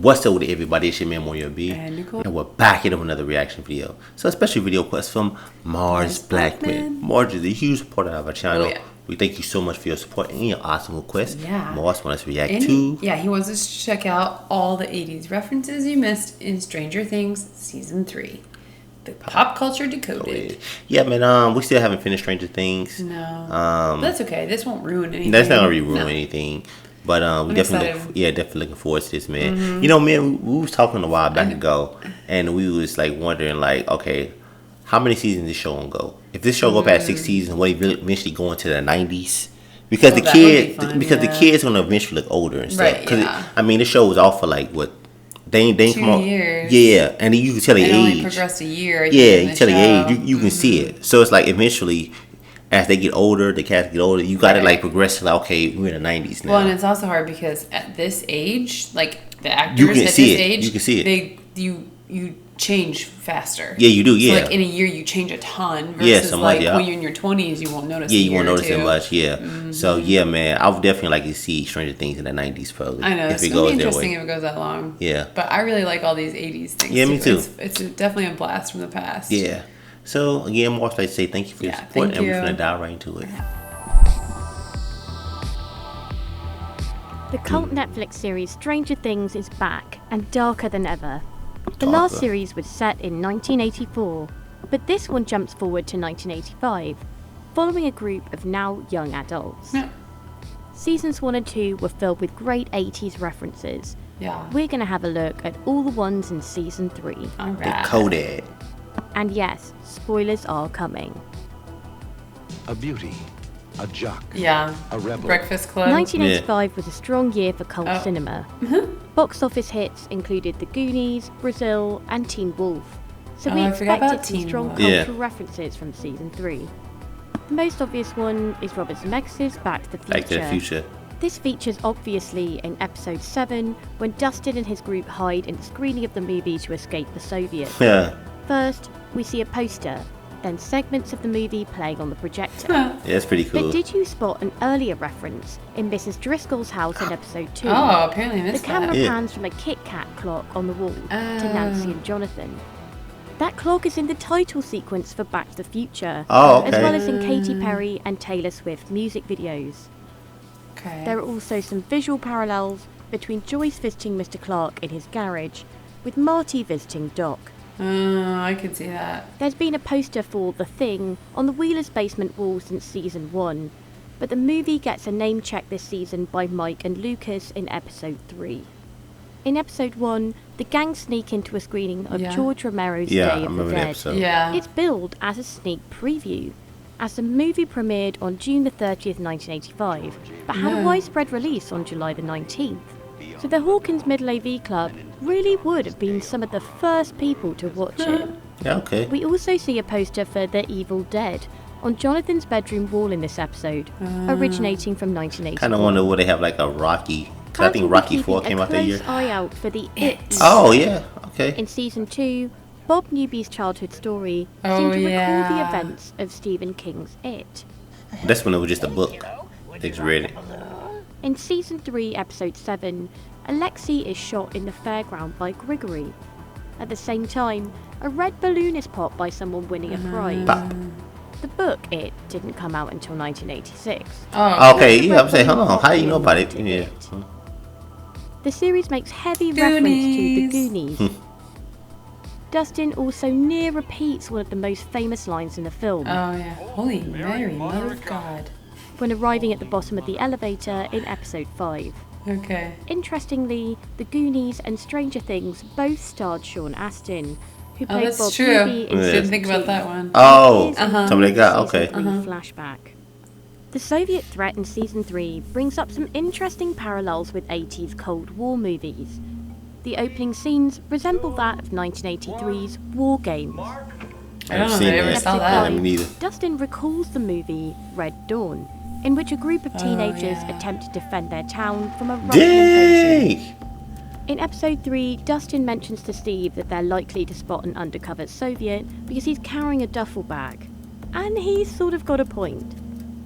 What's up with everybody? It's your man Mario B. And we're back into another reaction video. So a special video request from Mars Blackman. Mars is a huge supporter of our channel. Oh, yeah. We thank you so much for your support and your awesome request. Yeah. Mars wants us to react to. Yeah, he wants us to check out all the 80s references you missed in Stranger Things Season 3. The Pop Culture Decoded. Yeah, man, we still haven't finished Stranger Things. No. But that's okay. This won't ruin anything. That's not going to ruin anything. But we definitely looking forward to this, man. Mm-hmm. You know, man, we was talking a while back ago, and we was like wondering, like, okay, how many seasons this show gonna go? If this show go past 6 seasons, will it eventually go into the 90s? Because the kids gonna eventually look older and stuff. Right, yeah. I mean, this show was off for like what? They ain't 2 come out. years. Yeah, and you can tell the age. Only progressed a year. Yeah, you tell the age. You can see it. So it's like eventually, as they get older, the cats get older, you gotta like progress to like, okay, we're in the 90s now. Well, and it's also hard because at this age, like the actors You can at see this it. age, You can see it. You change faster. Yeah, you do. Yeah, so like in a year you change a ton. Versus yeah, so much, like when you're in your 20s, you won't notice. Yeah, you won't notice it much. Yeah. So yeah, man, I would definitely like to see Stranger Things in the 90s, probably. I know if it's it gonna goes be that interesting way. if it goes that long. Yeah. But I really like all these 80s things. Yeah, me too. It's definitely a blast from the past. Yeah. So again, more like to say thank you for your support, and we're gonna dive right into it. The cult Netflix series Stranger Things is back and darker than ever. The last series was set in 1984, but this one jumps forward to 1985, following a group of now young adults. Yeah. Seasons 1 and 2 were filled with great 80s references. Yeah. We're going to have a look at all the ones in Season 3. All right. Decoded. And yes, spoilers are coming. A beauty, a jock, Yeah. a rebel. Breakfast Club. 1985 was a strong year for cult cinema. Box office hits included The Goonies, Brazil, and Teen Wolf. So we I forgot about expected some Teen strong Wolf. cultural references from Season 3. The most obvious one is Robert Zemeckis' Back to the Future. Back to the Future. This features obviously in Episode 7, when Dustin and his group hide in the screening of the movie to escape the Soviets. Yeah. First, we see a poster, then segments of the movie playing on the projector. Yeah, that's pretty cool. But did you spot an earlier reference in Mrs. Driscoll's house in Episode 2? Oh, apparently I The missed camera that. pans from a Kit Kat clock on the wall to Nancy and Jonathan. That clock is in the title sequence for Back to the Future, Oh, okay. as well as in Katy Perry and Taylor Swift music videos. Okay. There are also some visual parallels between Joyce visiting Mr. Clark in his garage, with Marty visiting Doc. I can see that. There's been a poster for The Thing on the Wheelers' basement wall since Season 1, but the movie gets a name check this season by Mike and Lucas in Episode 3. In Episode 1, the gang sneak into a screening of George Romero's Day of the Dead. Yeah. It's billed as a sneak preview, as the movie premiered on June the 30th, 1985, but had a widespread release on July the 19th. So the Hawkins Middle AV Club really would have been some of the first people to watch it. Yeah, okay. We also see a poster for The Evil Dead on Jonathan's bedroom wall in this episode, originating from 1984. Kind of wonder would they have like a Rocky? Because I think Rocky 4 came out that year. Keep a close eye out for the It. Oh yeah, okay. In Season 2, Bob Newby's childhood story seemed to recall the events of Stephen King's It. That's when it was just a book. They just read it. In Season 3, Episode 7, Alexei is shot in the fairground by Grigory. At the same time, a red balloon is popped by someone winning a prize. Pop. The book It didn't come out until 1986. Oh. Okay, yeah, I'm saying, hold on. How do you know about it? Yeah. The series makes heavy reference to The Goonies. Dustin also near repeats one of the most famous lines in the film. Oh yeah. Holy Mary, Mother of God. When arriving at the bottom of the elevator in Episode 5. Okay. Interestingly, The Goonies and Stranger Things both starred Sean Astin, who Oh, played that's Bob true. Newby in Didn't Season think about 2. that one. Oh, Here's somebody got Season okay. 3 flashback. The Soviet threat in Season 3 brings up some interesting parallels with 80s Cold War movies. The opening scenes resemble that of 1983's War Games. I don't know if I ever saw that. Me neither. Dustin recalls the movie Red Dawn, in which a group of teenagers attempt to defend their town from a Russian invasion. Dang! In Episode 3, Dustin mentions to Steve that they're likely to spot an undercover Soviet because he's carrying a duffel bag. And he's sort of got a point.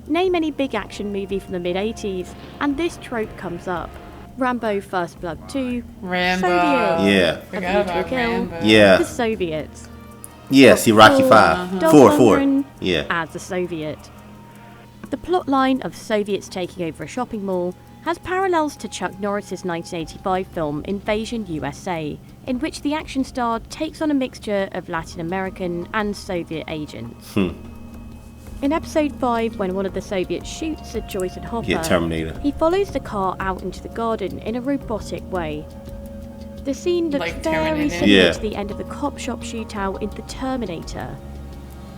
Name any big action movie from the mid-80s, and this trope comes up. Rambo First Blood 2, Rambo. Soviets. Yeah. A Forgot View to a about Kill, Rambo. Yeah. The Soviets. Yeah, see Rocky Four, 5. Dolph 4. Lundgren Yeah. as the Soviet. The plotline of Soviets taking over a shopping mall has parallels to Chuck Norris's 1985 film Invasion USA, in which the action star takes on a mixture of Latin American and Soviet agents. In episode 5, when one of the Soviets shoots at Joyce and Hopper, Yeah, Terminator. he follows the car out into the garden in a robotic way. The scene looks Like very Terminator? similar Yeah. to the end of the cop shop shootout in The Terminator.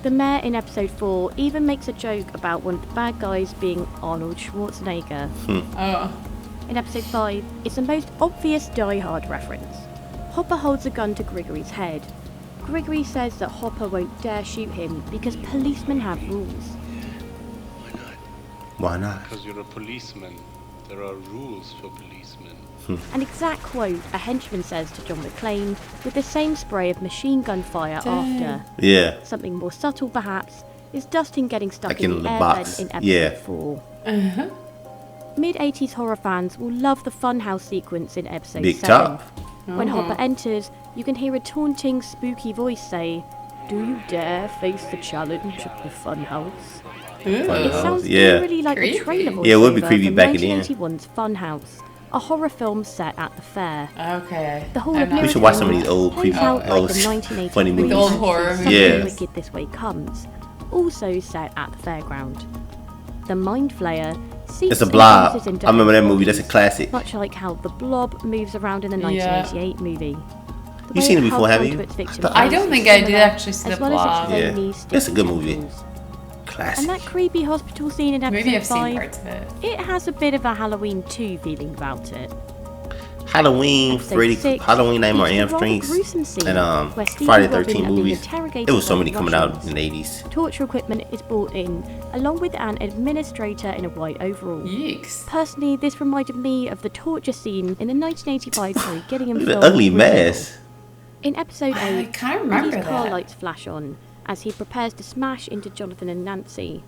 The mayor in episode 4 even makes a joke about one of the bad guys being Arnold Schwarzenegger. Oh. In episode 5, it's the most obvious Die Hard reference. Hopper holds a gun to Grigory's head. Grigory says that Hopper won't dare shoot him because policemen have rules. Why not? Why not? Because you're a policeman. There are rules for policemen. An exact quote a henchman says to John McClane, with the same spray of machine gun fire after. Yeah. Something more subtle, perhaps, is Dustin getting stuck Like in in the the airbed box. in episode Yeah. 4. Mid-80s horror fans will love the funhouse sequence in episode Big 7. top. When Hopper enters, you can hear a taunting, spooky voice say, "Do you dare face the challenge of the funhouse?" It sounds Yeah. eerily like a trailer voiceover Yeah, it would be creepy from back in the 1981's Funhouse, a horror film set at the fair. Okay. The Hall I'm of not We should watch some of Miracles these old plays creepy, out like old the 1980 funny movie movies. The old horror Something Yeah. Wicked This Way Comes, also set at the fairground. The Mind Flayer seeks It's a and blob. uses I remember that movie. That's a bodies, classic. much like how the Blob moves around in the Yeah. 1988 movie. The You way seen it it before, hugs haven't onto you? its victims' I I don't faces think is I did similar, actually see as the well as Blob. its Yeah. bony, It's a sticky good movie. tentacles. Classic. And that creepy hospital scene in episode Maybe I've seen 5, parts of it. it has a bit of a Halloween 2 feeling about it. Halloween, Episode Freddy, 6 Halloween Nightmare on features Elm a rather Street, gruesome scene and where Steve Friday and the Robin 13th are being movies. interrogated There was so by many coming out Russians. in the 80s. Torture equipment is brought in, along with an administrator in a white overall. Yeeks. Personally, this reminded me of the torture scene in the 1985 Terry Gilliam Look at film the ugly Original. mask. In episode I 8, kinda remember Billy's car that. lights flash on as he prepares to smash into Jonathan and Nancy.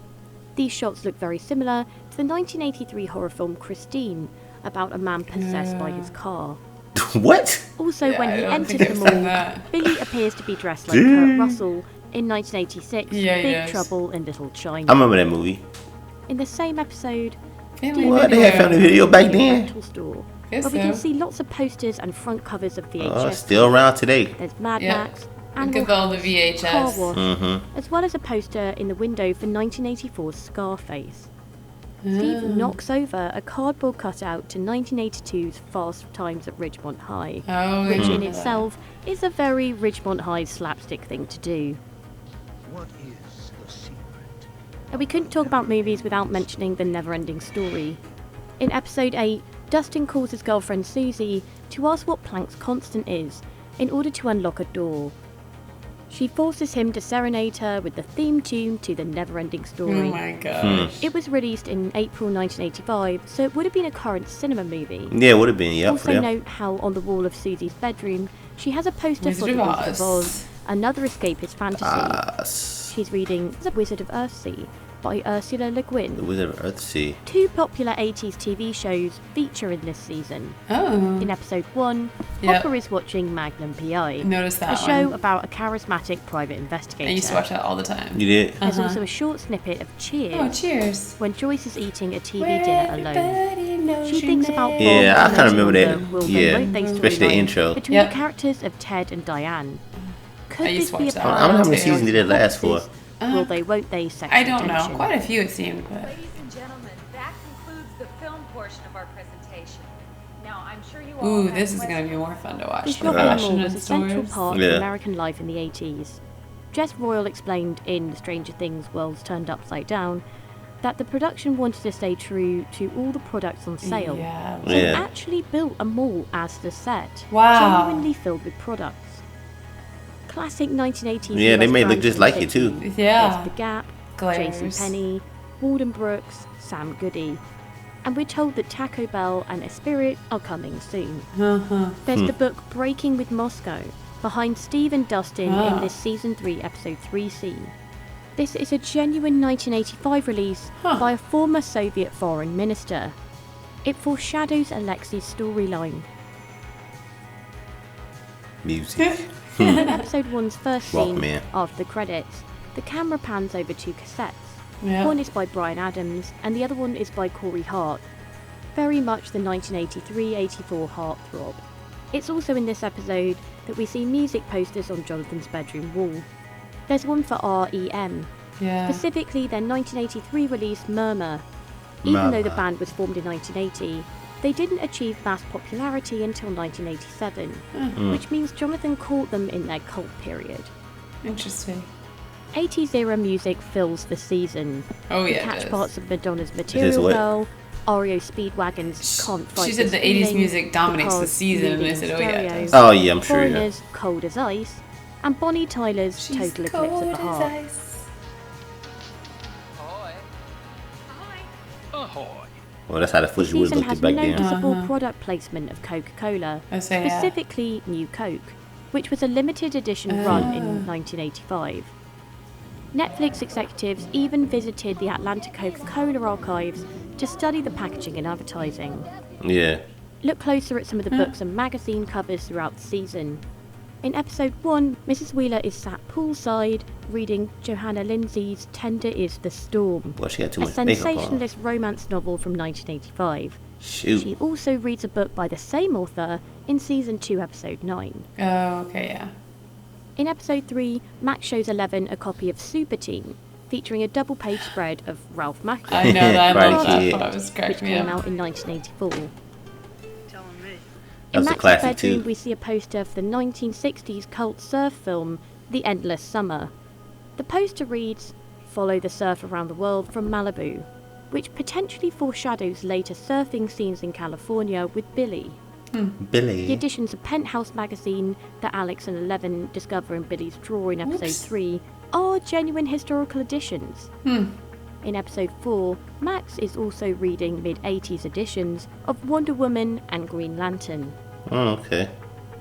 These shots look very similar to the 1983 horror film Christine, about a man possessed by his car. What? Also, Yeah, when I he don't enters think the I've seen mall, that. Billy appears to be dressed like Kurt Russell in 1986 Yeah, he Big does. Trouble in Little China. I remember that movie. In the same episode, Family What? They video. had family video back the then? rental store, Guess where we can so. see lots of posters and front covers of VHS. Still around today. There's Mad Yeah. Max, Look Animal at all the House, VHS. Car Wash, Mm-hmm. as well as a poster in the window for 1984's Scarface. Steve knocks over a cardboard cutout to 1982's Fast Times at Ridgemont High, Oh, which yeah. in itself is a very Ridgemont High slapstick thing to do. What is the secret? And we couldn't talk about movies without mentioning the never-ending story. In episode 8, Dustin calls his girlfriend Susie to ask what Planck's constant is in order to unlock a door. She forces him to serenade her with the theme tune to the never-ending Oh story. my gosh. It was released in April 1985, so it would have been a current cinema movie. Yeah, it would have been. Yeah, for Also them. note how on the wall of Susie's bedroom, she has a poster Wizard for The of Wizard of Oz. Oz, another escapist fantasy. She's reading The Wizard of Earthsea by Ursula Le The Guin. Wizard of Earthsea. Two popular 80s TV shows feature in this season. Oh. In episode 1, Yep. Hopper is watching Magnum PI, Notice a that show one. about a charismatic private investigator. I used to watch that all the time. You did? There's also a short snippet of Cheers, Oh, cheers. when Joyce is eating a TV Where dinner alone. everybody knows She your thinks about name. Yeah, I Bob kinda and remember the that. will they, Yeah, won't they especially the storyline intro. between Yep. the characters of Ted and Diane. Could I used this to be a watch that. part I don't know how many of seasons did it last for. Fox's Will they, won't they sexual I don't know. tension? Quite a few it seemed, but Ladies and gentlemen, that concludes the film portion of our presentation. Now, I'm sure you all ooh, have this is gonna be questions. more fun to watch. The The shopping fashion mall was and a central stores. part Yeah. of American life in the 80s. Jess Royal explained in Stranger Things Worlds Turned Upside Down that the production wanted to stay true to all the products on sale. Yeah. So it Yeah. actually built a mall as the set, Wow. genuinely filled with products. Classic 1980s. Yeah, they US may look brands just from like the it, too. 50s. Yeah. There's The Gap, Glares. JCPenney, Walden Brooks, Sam Goody. And we're told that Taco Bell and Esprit are coming soon. There's the book Breaking with Moscow, behind Steve and Dustin in this Season 3, Episode 3C. This is a genuine 1985 release by a former Soviet foreign minister. It foreshadows Alexi's storyline. Music. In episode 1's first scene, Rockman. after the credits, the camera pans over 2 cassettes. Yeah. One is by Bryan Adams, and the other one is by Corey Hart. Very much the 1983-84 heartthrob. It's also in this episode that we see music posters on Jonathan's bedroom wall. There's one for R.E.M., Yeah. specifically their 1983 release Murmur. Even though the Murmur. band was formed in 1980, they didn't achieve mass popularity until 1987, which means Jonathan caught them in their cult period. Interesting. 80s era music fills the season. Oh You yeah. catch it parts of Madonna's is Material what? Girl, REO Speedwagon's Can't Fight She said This the 80s Feeling, music dominates the Cars season, and I Moving said, in oh yeah. it Stereo, does. Oh yeah, I'm sure. Yeah. Foreigner's Cold as Ice, and Bonnie Tyler's She's Total Eclipse cold of the as Heart. ice. Ahoy! Well, that's how the The footage would season look has back then. noticeable product placement of Coca-Cola, I say, yeah. specifically New Coke, which was a limited edition run in 1985. Netflix executives even visited the Atlanta Coca-Cola archives to study the packaging and advertising. Yeah. Look closer at some of the books and magazine covers throughout the season. In episode 1, Mrs. Wheeler is sat poolside reading Johanna Lindsay's Tender is the Storm, Well, she got too a much makeup on. sensationalist romance novel from 1985. Shoot. She also reads a book by the same author in season 2, episode 9. Oh, okay, yeah. In episode 3, Max shows Eleven a copy of Super Teen, featuring a double-page spread of Ralph Macchio, I know that. I Karate love that Kid. part. It was which cracking me came up. out in 1984. That was In a Max's classic bedroom, too. we see a poster for the 1960s cult surf film, The Endless Summer. The poster reads, "Follow the surf around the world from Malibu," which potentially foreshadows later surfing scenes in California with Billy. The Billy. editions of Penthouse magazine that Alex and Eleven discover in Billy's drawer in episode Whoops. 3 are genuine historical editions. In episode 4, Max is also reading mid-80s editions of Wonder Woman and Green Lantern. Oh, okay.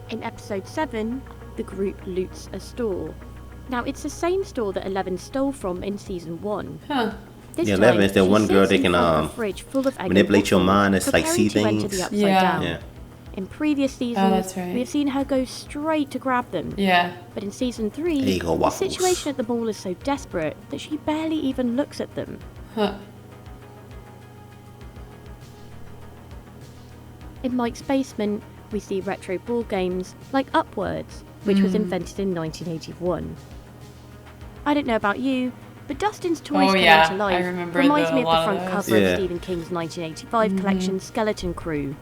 In episode 7, the group loots a store. Now, it's the same store that Eleven stole from in season 1. Huh. This Yeah, time, 11 is the she one girl sits that in can, front of a fridge full of egg and manipulate your waffles, mind and, like, see preparing to enter things. the Upside Yeah. Down. Yeah. In previous seasons, that's right. we have seen her go straight to grab them. Yeah. But in season 3, There you go, the waffles. situation at the mall is so desperate that she barely even looks at them. Huh. In Mike's basement, we see retro board games like Upwards, which was invented in 1981. I don't know about you, but Dustin's toys Oh, coming yeah, to life I remember reminds a me of lot the of front those. cover Yeah. of Stephen King's 1985 collection Skeleton Crew.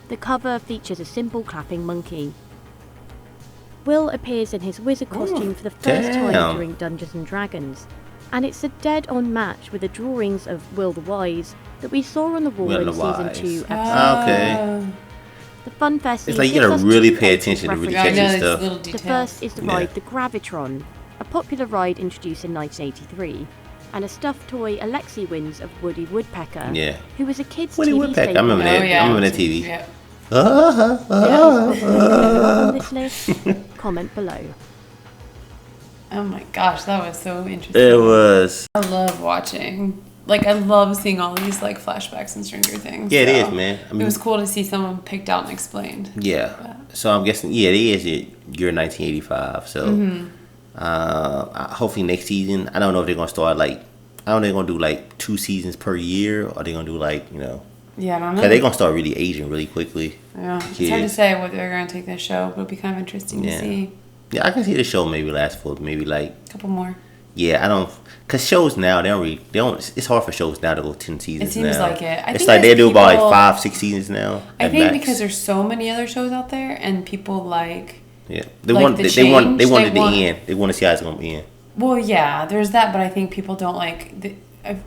The cover features a cymbal clapping monkey. Will appears in his wizard costume for the first time damn. during Dungeons and Dragons, and it's a dead-on match with the drawings of Will the Wise that we saw on the wall Will in the season Wise. 2, episode Okay. The Fun Fest It's scene like you gives gotta us really two pay basic attention to really I catch know this these stuff. little the details. first is the Yeah. ride the Gravitron, a popular ride introduced in 1983, and a stuffed toy Alexi wins of Woody Woodpecker, Yeah. who was a kid's Woody TV Woodpecker, I staple. remember Oh, that. yeah. I remember that TV. Yeah. On this list, comment below. Oh my gosh, that was so interesting. It was. I love watching. Like, I love seeing all these, like, flashbacks and Stranger Things. Yeah, it so is, man. I mean, it was cool to see someone picked out and explained. Yeah. So I'm guessing, yeah, it is year 1985. So hopefully next season, I don't know if they're going to start like, I don't know if they're going to do like 2 seasons per year or they're going to do like, you know, Yeah, I don't know. because they're going to start really aging really quickly. Yeah, it's hard to Kids. say what they're going to take this show, but it'll be kind of interesting Yeah. to see. Yeah, I can see the show maybe last for maybe like, A couple more. yeah, I don't, because shows now, they don't, it's hard for shows now to go 10 seasons It seems now. like it. I It's think like as they do about people- like 5-6 seasons now. I at think max. because there's so many other shows out there, and people like. Yeah, they like want the they change, want they it want- to end. They want to see how it's gonna be end. Well, yeah, there's that, but I think people don't like.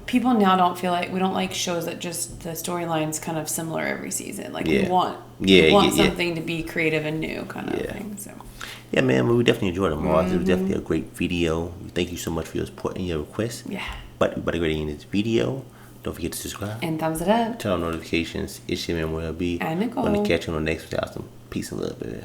People now don't feel like we don't like shows that just the storyline's kind of similar every season. Like we Yeah. want, Yeah, we want yeah. something to be creative and new, kind of Yeah. thing. So Yeah, man, we definitely enjoyed it, Mars. Mm-hmm. It was definitely a great video. Thank you so much for your support and your requests. yeah, But we better get in this video. Don't forget to subscribe. and thumbs it up. Turn on notifications. It's your man, Will B. And Nicole. Going to catch you on the next one. Peace and love, baby.